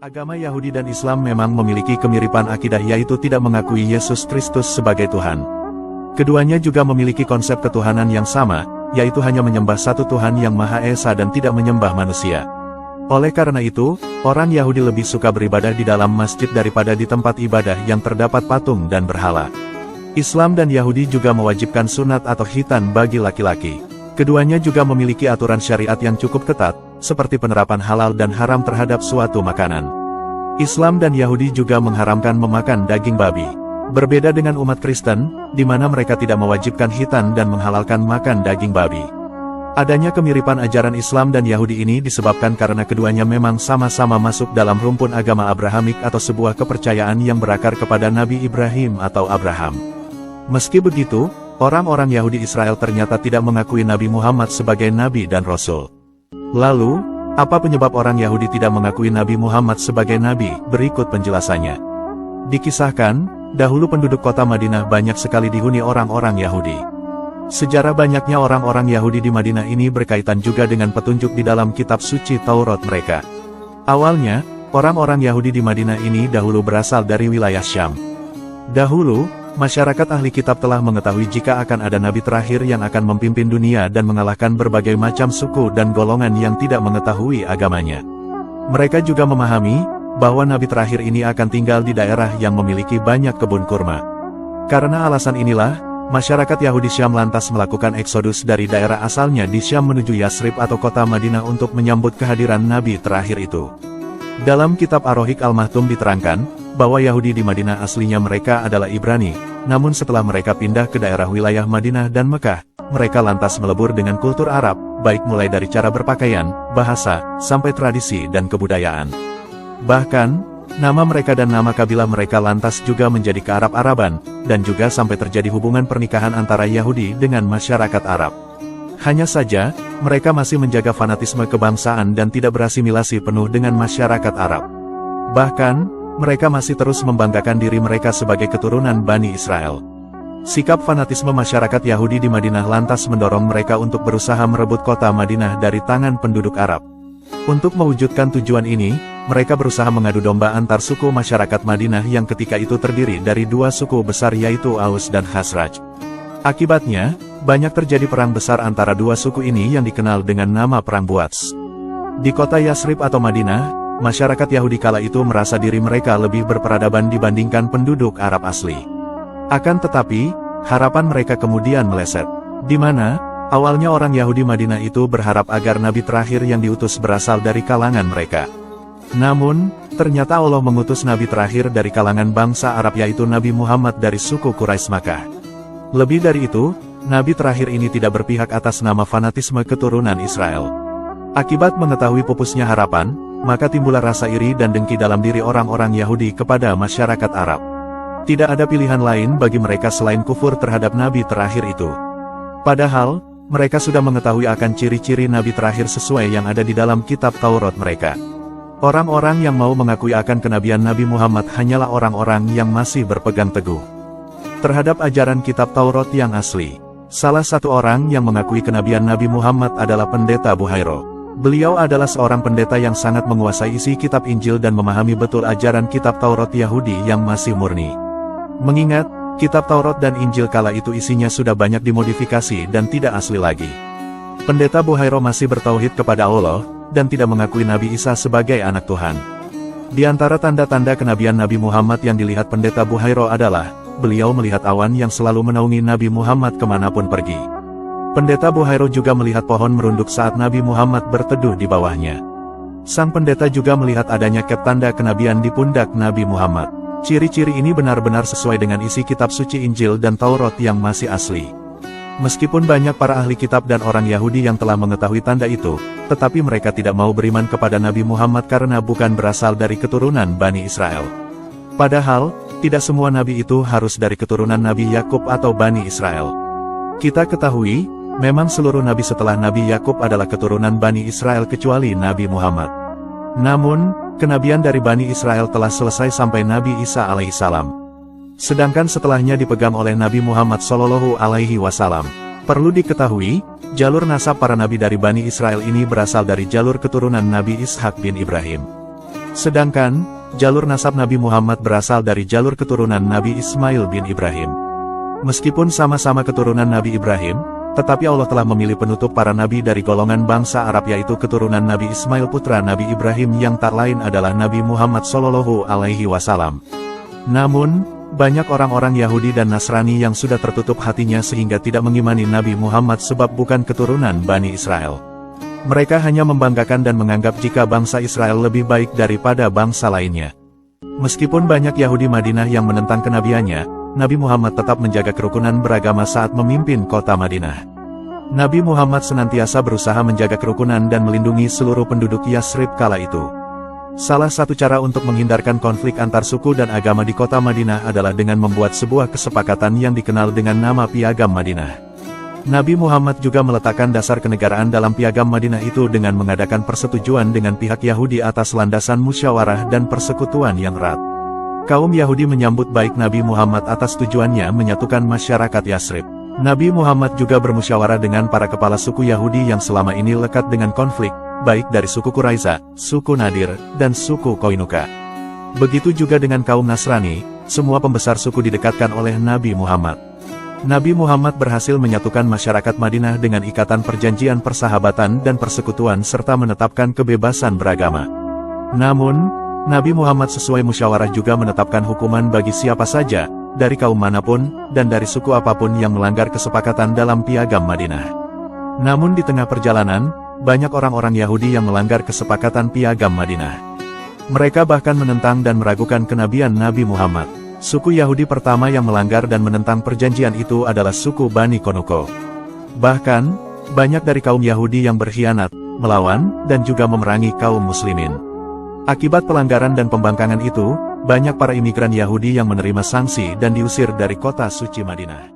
Agama Yahudi dan Islam memang memiliki kemiripan akidah, yaitu tidak mengakui Yesus Kristus sebagai Tuhan. Keduanya juga memiliki konsep ketuhanan yang sama, yaitu hanya menyembah satu Tuhan yang Maha Esa dan tidak menyembah manusia. Oleh karena itu, orang Yahudi lebih suka beribadah di dalam masjid daripada di tempat ibadah yang terdapat patung dan berhala. Islam dan Yahudi juga mewajibkan sunat atau khitan bagi laki-laki. Keduanya juga memiliki aturan syariat yang cukup ketat, seperti penerapan halal dan haram terhadap suatu makanan. Islam dan Yahudi juga mengharamkan memakan daging babi. Berbeda dengan umat Kristen, di mana mereka tidak mewajibkan khitan dan menghalalkan makan daging babi. Adanya kemiripan ajaran Islam dan Yahudi ini disebabkan karena keduanya memang sama-sama masuk dalam rumpun agama Abrahamik atau sebuah kepercayaan yang berakar kepada Nabi Ibrahim atau Abraham. Meski begitu, orang-orang Yahudi Israel ternyata tidak mengakui Nabi Muhammad sebagai Nabi dan Rasul. Lalu, apa penyebab orang Yahudi tidak mengakui Nabi Muhammad sebagai Nabi? Berikut penjelasannya. Dikisahkan, dahulu penduduk kota Madinah banyak sekali dihuni orang-orang Yahudi. Sejarah banyaknya orang-orang Yahudi di Madinah ini berkaitan juga dengan petunjuk di dalam kitab suci Taurat mereka. Awalnya, orang-orang Yahudi di Madinah ini dahulu berasal dari wilayah Syam. Dahulu, masyarakat ahli kitab telah mengetahui jika akan ada nabi terakhir yang akan memimpin dunia dan mengalahkan berbagai macam suku dan golongan yang tidak mengetahui agamanya. Mereka juga memahami bahwa nabi terakhir ini akan tinggal di daerah yang memiliki banyak kebun kurma. Karena alasan inilah, masyarakat Yahudi Syam lantas melakukan eksodus dari daerah asalnya di Syam menuju Yasrib atau kota Madinah untuk menyambut kehadiran nabi terakhir itu. Dalam kitab Ar-Rohik Al-Mahtum diterangkan bahwa Yahudi di Madinah aslinya mereka adalah Ibrani, namun setelah mereka pindah ke daerah wilayah Madinah dan Mekah, mereka lantas melebur dengan kultur Arab, baik mulai dari cara berpakaian, bahasa, sampai tradisi dan kebudayaan. Bahkan, nama mereka dan nama kabilah mereka lantas juga menjadi kearab-araban, dan juga sampai terjadi hubungan pernikahan antara Yahudi dengan masyarakat Arab. Hanya saja, mereka masih menjaga fanatisme kebangsaan dan tidak berasimilasi penuh dengan masyarakat Arab. Bahkan, mereka masih terus membanggakan diri mereka sebagai keturunan Bani Israel. Sikap fanatisme masyarakat Yahudi di Madinah lantas mendorong mereka untuk berusaha merebut kota Madinah dari tangan penduduk Arab. Untuk mewujudkan tujuan ini, mereka berusaha mengadu domba antar suku masyarakat Madinah yang ketika itu terdiri dari dua suku besar, yaitu Aus dan Khazraj. Akibatnya, banyak terjadi perang besar antara dua suku ini yang dikenal dengan nama Perang Buats. Di kota Yasrib atau Madinah, masyarakat Yahudi kala itu merasa diri mereka lebih berperadaban dibandingkan penduduk Arab asli. Akan tetapi, harapan mereka kemudian meleset. Di mana, awalnya orang Yahudi Madinah itu berharap agar nabi terakhir yang diutus berasal dari kalangan mereka. Namun, ternyata Allah mengutus nabi terakhir dari kalangan bangsa Arab, yaitu Nabi Muhammad dari suku Quraisy Makkah. Lebih dari itu, nabi terakhir ini tidak berpihak atas nama fanatisme keturunan Israel. Akibat mengetahui pupusnya harapan, maka timbullah rasa iri dan dengki dalam diri orang-orang Yahudi kepada masyarakat Arab. Tidak ada pilihan lain bagi mereka selain kufur terhadap nabi terakhir itu. Padahal, mereka sudah mengetahui akan ciri-ciri nabi terakhir sesuai yang ada di dalam kitab Taurat mereka. Orang-orang yang mau mengakui akan kenabian Nabi Muhammad hanyalah orang-orang yang masih berpegang teguh terhadap ajaran kitab Taurat yang asli. Salah satu orang yang mengakui kenabian Nabi Muhammad adalah Pendeta Buhairo. Beliau adalah seorang pendeta yang sangat menguasai isi kitab Injil dan memahami betul ajaran kitab Taurat Yahudi yang masih murni. Mengingat, kitab Taurat dan Injil kala itu isinya sudah banyak dimodifikasi dan tidak asli lagi. Pendeta Buhairo masih bertauhid kepada Allah, dan tidak mengakui Nabi Isa sebagai anak Tuhan. Di antara tanda-tanda kenabian Nabi Muhammad yang dilihat Pendeta Buhairo adalah, beliau melihat awan yang selalu menaungi Nabi Muhammad kemanapun pergi. Pendeta Buhairo juga melihat pohon merunduk saat Nabi Muhammad berteduh di bawahnya. Sang pendeta juga melihat adanya tanda kenabian di pundak Nabi Muhammad. Ciri-ciri ini benar-benar sesuai dengan isi kitab suci Injil dan Taurat yang masih asli. Meskipun banyak para ahli kitab dan orang Yahudi yang telah mengetahui tanda itu, tetapi mereka tidak mau beriman kepada Nabi Muhammad karena bukan berasal dari keturunan Bani Israel. Padahal, tidak semua nabi itu harus dari keturunan Nabi Yakub atau Bani Israel. Kita ketahui, memang seluruh nabi setelah Nabi Yakub adalah keturunan Bani Israel kecuali Nabi Muhammad. Namun, kenabian dari Bani Israel telah selesai sampai Nabi Isa alaihissalam. Sedangkan setelahnya dipegang oleh Nabi Muhammad Shallallahu Alaihi Wasallam. Perlu diketahui, jalur nasab para nabi dari Bani Israel ini berasal dari jalur keturunan Nabi Ishak bin Ibrahim. Sedangkan, jalur nasab Nabi Muhammad berasal dari jalur keturunan Nabi Ismail bin Ibrahim. Meskipun sama-sama keturunan Nabi Ibrahim, tetapi Allah telah memilih penutup para nabi dari golongan bangsa Arab, yaitu keturunan Nabi Ismail putra Nabi Ibrahim yang tak lain adalah Nabi Muhammad Shallallahu Alaihi Wasallam. Namun, banyak orang-orang Yahudi dan Nasrani yang sudah tertutup hatinya sehingga tidak mengimani Nabi Muhammad sebab bukan keturunan Bani Israel. Mereka hanya membanggakan dan menganggap jika bangsa Israel lebih baik daripada bangsa lainnya. Meskipun banyak Yahudi Madinah yang menentang kenabiannya, Nabi Muhammad tetap menjaga kerukunan beragama saat memimpin kota Madinah. Nabi Muhammad senantiasa berusaha menjaga kerukunan dan melindungi seluruh penduduk Yasrib kala itu. Salah satu cara untuk menghindarkan konflik antar suku dan agama di kota Madinah adalah dengan membuat sebuah kesepakatan yang dikenal dengan nama Piagam Madinah. Nabi Muhammad juga meletakkan dasar kenegaraan dalam Piagam Madinah itu dengan mengadakan persetujuan dengan pihak Yahudi atas landasan musyawarah dan persekutuan yang erat. Kaum Yahudi menyambut baik Nabi Muhammad atas tujuannya menyatukan masyarakat Yasrib. Nabi Muhammad juga bermusyawarah dengan para kepala suku Yahudi yang selama ini lekat dengan konflik, baik dari suku Quraisy, suku Nadir, dan suku Qainuqa. Begitu juga dengan kaum Nasrani, semua pembesar suku didekatkan oleh Nabi Muhammad. Nabi Muhammad berhasil menyatukan masyarakat Madinah dengan ikatan perjanjian persahabatan dan persekutuan serta menetapkan kebebasan beragama. Namun, Nabi Muhammad sesuai musyawarah juga menetapkan hukuman bagi siapa saja, dari kaum manapun, dan dari suku apapun yang melanggar kesepakatan dalam Piagam Madinah. Namun di tengah perjalanan, banyak orang-orang Yahudi yang melanggar kesepakatan Piagam Madinah. Mereka bahkan menentang dan meragukan kenabian Nabi Muhammad. Suku Yahudi pertama yang melanggar dan menentang perjanjian itu adalah suku Bani Qainuqa. Bahkan, banyak dari kaum Yahudi yang berkhianat, melawan, dan juga memerangi kaum muslimin. Akibat pelanggaran dan pembangkangan itu, banyak para imigran Yahudi yang menerima sanksi dan diusir dari kota suci Madinah.